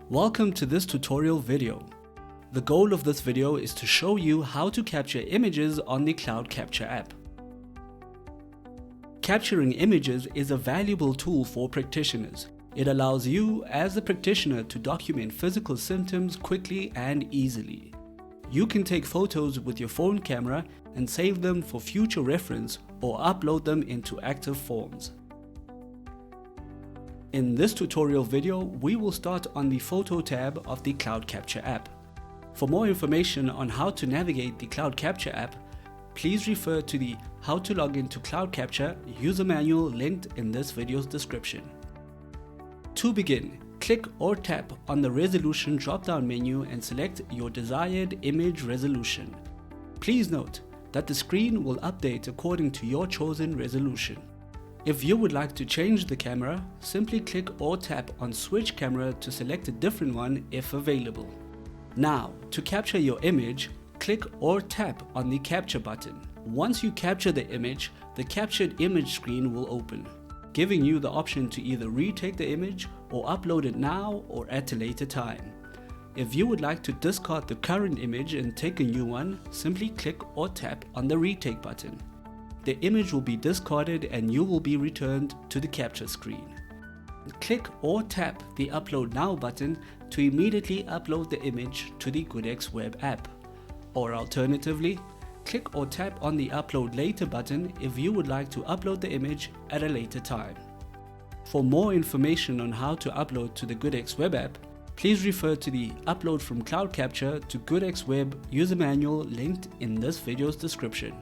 Welcome to this tutorial video. The goal of this video is to show you how to capture images on the Cloud Capture app. Capturing images is a valuable tool for practitioners. It allows you as a practitioner to document physical symptoms quickly and easily. You can take photos with your phone camera and save them for future reference or upload them into active forms. In this tutorial video, we will start on the Photo tab of the Cloud Capture app. For more information on how to navigate the Cloud Capture app, please refer to the How to Log into Cloud Capture user manual linked in this video's description. To begin, click or tap on the Resolution drop-down menu and select your desired image resolution. Please note that the screen will update according to your chosen resolution. If you would like to change the camera, simply click or tap on Switch Camera to select a different one if available. Now, to capture your image, click or tap on the Capture button. Once you capture the image, the captured image screen will open, giving you the option to either retake the image or upload it now or at a later time. If you would like to discard the current image and take a new one, simply click or tap on the Retake button. The image will be discarded and you will be returned to the capture screen. Click or tap the Upload Now button to immediately upload the image to the GoodX web app. Or alternatively, click or tap on the Upload Later button if you would like to upload the image at a later time. For more information on how to upload to the GoodX web app, please refer to the Upload from Cloud Capture to GoodX web user manual linked in this video's description.